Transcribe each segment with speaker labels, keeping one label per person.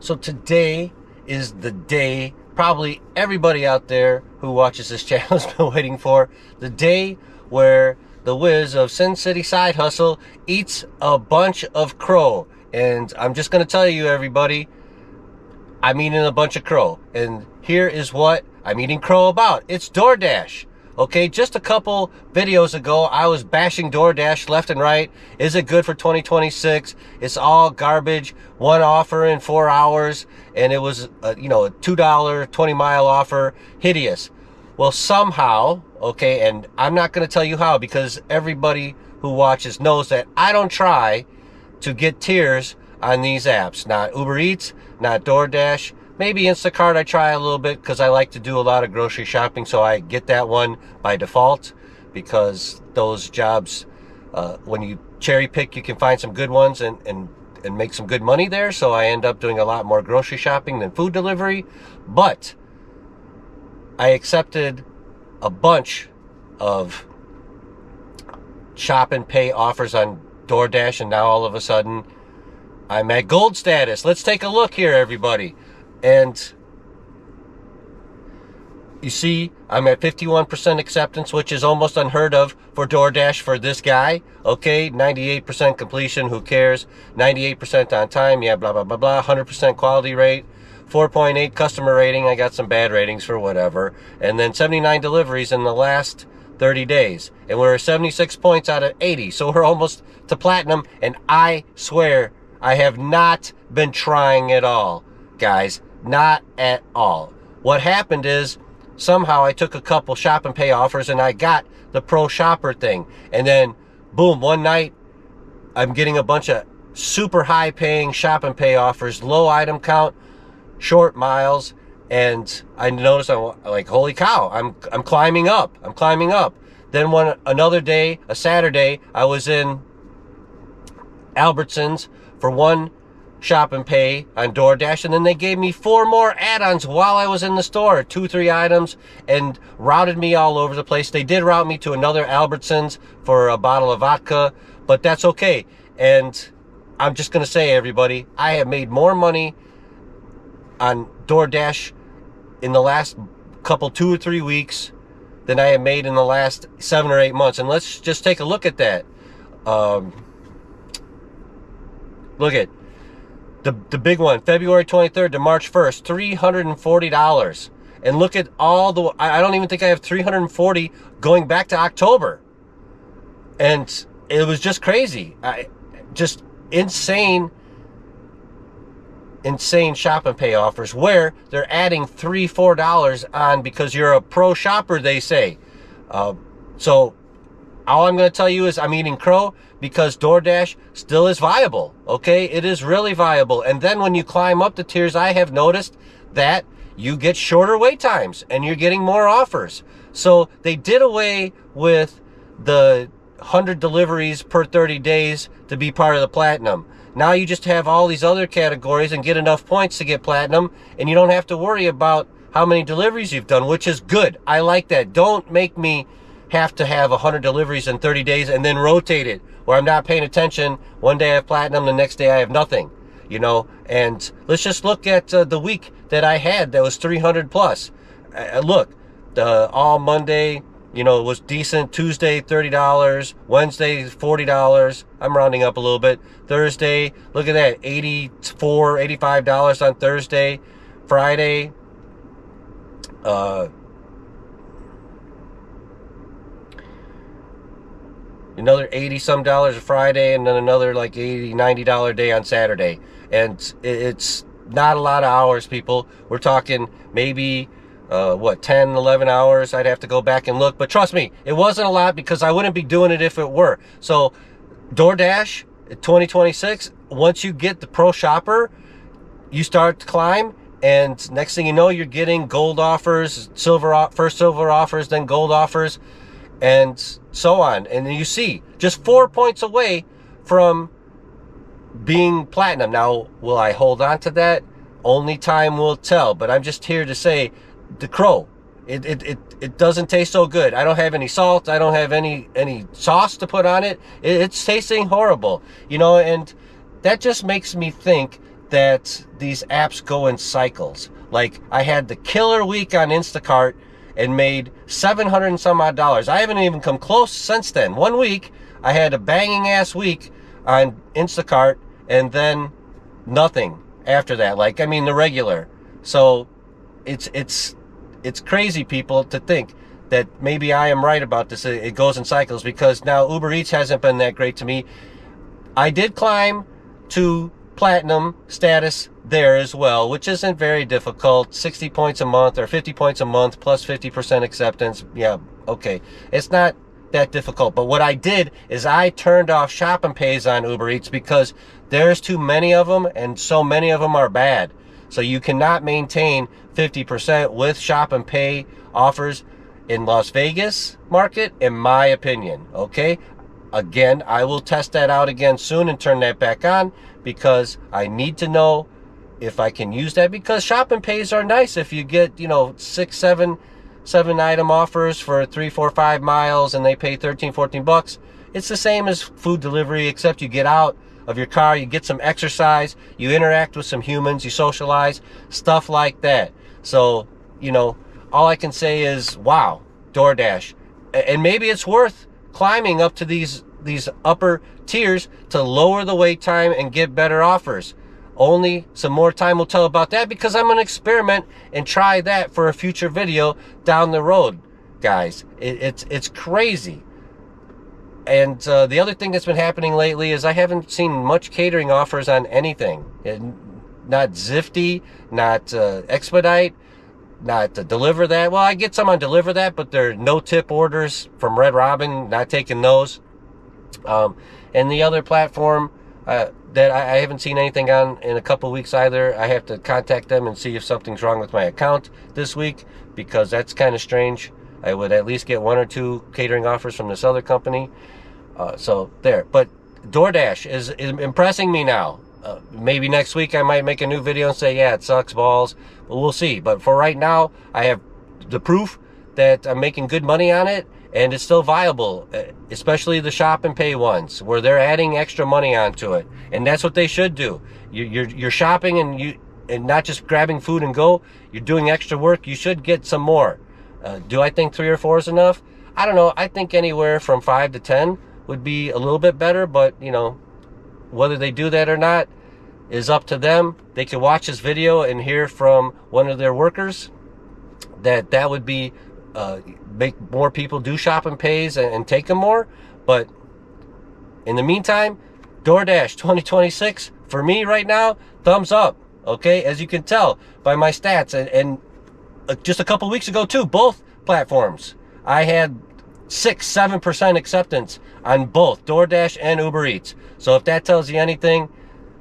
Speaker 1: So today is the day probably everybody out there who watches this channel has been waiting for. The day where the whiz of Sin City Side Hustle eats a bunch of crow. And I'm just going to tell you, everybody, I'm eating a bunch of crow. And here is what I'm eating crow about. It's DoorDash. Okay, just a couple videos ago, I was bashing DoorDash left and right. Is it good for 2026? It's all garbage. One offer in 4 hours, and it was a $2 20-mile offer. Hideous. Well, somehow, okay, and I'm not going to tell you how, because everybody who watches knows that I don't try to get tiers on these apps. Not Uber Eats, not DoorDash. Maybe Instacart I try a little bit because I like to do a lot of grocery shopping, so I get that one by default because those jobs, when you cherry pick, you can find some good ones and make some good money there. So I end up doing a lot more grocery shopping than food delivery. But I accepted a bunch of shop and pay offers on DoorDash, and now all of a sudden I'm at gold status. Let's take a look here, everybody. And you see, I'm at 51% acceptance, which is almost unheard of for DoorDash for this guy. Okay, 98% completion, who cares? 98% on time, yeah, blah, blah, blah, blah. 100% quality rate, 4.8 customer rating. I got some bad ratings for whatever. And then 79 deliveries in the last 30 days. And we're 76 points out of 80. So we're almost to platinum. And I swear, I have not been trying at all, guys. Not at all. What happened is somehow I took a couple shop and pay offers and I got the pro shopper thing. And then boom, one night I'm getting a bunch of super high paying shop and pay offers, low item count, short miles, and I noticed I'm like, holy cow, I'm climbing up. I'm climbing up. Then another day, a Saturday, I was in Albertsons for one shop and pay on DoorDash, and then they gave me 4 more add-ons while I was in the store, 2-3 items, and routed me all over the place. They did route me to another Albertsons for a bottle of vodka, but that's okay. And I'm just gonna say, everybody, I have made more money on DoorDash in the last couple 2 or 3 weeks than I have made in the last 7 or 8 months. And let's just take a look at that. Look at the big one, February 23rd to March 1st, $340. And look at all the, I don't even think I have 340 going back to October. And it was just crazy. Just insane shop and pay offers where they're adding $3-4 on because you're a pro shopper, they say. So all I'm going to tell you is I'm eating crow because DoorDash still is viable, okay? It is really viable. And then when you climb up the tiers, I have noticed that you get shorter wait times and you're getting more offers. So they did away with the 100 deliveries per 30 days to be part of the platinum. Now you just have all these other categories and get enough points to get platinum, and you don't have to worry about how many deliveries you've done, which is good. I like that. Don't make me have to have 100 deliveries in 30 days and then rotate it where I'm not paying attention. One day I have platinum, the next day I have nothing, and let's just look at the week that I had that was 300 plus. Look, all Monday, was decent. Tuesday, $30. Wednesday, $40. I'm rounding up a little bit. Thursday, look at that, $84, $85 on Thursday. Friday, another $80-some a Friday, and then another like $80, $90 day on Saturday. And it's not a lot of hours, people. We're talking maybe 10, 11 hours. I'd have to go back and look, but trust me, it wasn't a lot because I wouldn't be doing it if it were. So DoorDash 2026, once you get the pro shopper, you start to climb, and next thing you know, you're getting gold offers, first silver offers, then gold offers, and so on. And you see, just 4 points away from being platinum. Now, will I hold on to that? Only time will tell, but I'm just here to say the crow, it doesn't taste so good. I don't have any salt. I don't have any sauce to put on it. It's tasting horrible, and that just makes me think that these apps go in cycles. Like, I had the killer week on Instacart and made $700 and some odd. I haven't even come close since then. 1 week, I had a banging ass week on Instacart, and then nothing after that. Like, I mean, the regular. So it's crazy, people, to think that maybe I am right about this. It goes in cycles, because now Uber Eats hasn't been that great to me. I did climb to platinum status there as well, which isn't very difficult. 60 points a month or 50 points a month plus 50% acceptance. Yeah, okay. It's not that difficult. But what I did is I turned off shop and pays on Uber Eats, because there's too many of them, and so many of them are bad. So you cannot maintain 50% with shop and pay offers in Las Vegas market, in my opinion. Okay? Again, I will test that out again soon and turn that back on, because I need to know if I can use that, because shop and pays are nice if you get, 6, 7 item offers for 3, 4, 5 miles, and they pay 13, 14 bucks. It's the same as food delivery, except you get out of your car, you get some exercise, you interact with some humans, you socialize, stuff like that. So, all I can say is, wow, DoorDash. And maybe it's worth climbing up to these upper tiers to lower the wait time and get better offers. Only some more time will tell about that, because I'm going to experiment and try that for a future video down the road, guys. It's crazy. And the other thing that's been happening lately is I haven't seen much catering offers on anything. Not Zifty, not Expedite, not Deliver That. Well, I get some on Deliver That, but they're no tip orders from Red Robin, not taking those. And the other platform that I haven't seen anything on in a couple of weeks either. I have to contact them and see if something's wrong with my account this week, because that's kind of strange. I would at least get 1 or 2 catering offers from this other company. So there. But DoorDash is impressing me now. Maybe next week I might make a new video and say, yeah, it sucks balls. But we'll see. But for right now, I have the proof that I'm making good money on it, and it's still viable, especially the shop and pay ones, where they're adding extra money onto it. And that's what they should do. You're shopping and not just grabbing food and go. You're doing extra work. You should get some more. Do I think 3 or 4 is enough? I don't know. I think anywhere from 5 to 10 would be a little bit better, but whether they do that or not is up to them. They can watch this video and hear from one of their workers that would be make more people do shop and pays and take them more. But in the meantime, DoorDash 2026 for me right now, thumbs up. Okay, as you can tell by my stats, and just a couple weeks ago too, both platforms I had 6-7% acceptance on both DoorDash and Uber Eats. So if that tells you anything,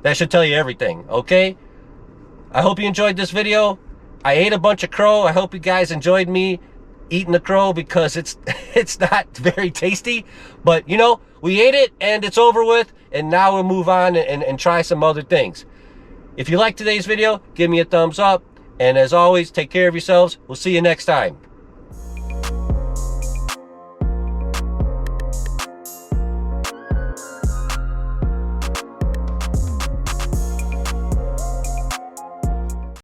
Speaker 1: that should tell you everything. Okay, I hope you enjoyed this video. I ate a bunch of crow. I hope you guys enjoyed me eating the crow, because it's not very tasty, but we ate it and it's over with, and now we'll move on and try some other things. If you liked today's video, give me a thumbs up, and as always, take care of yourselves. We'll see you next time.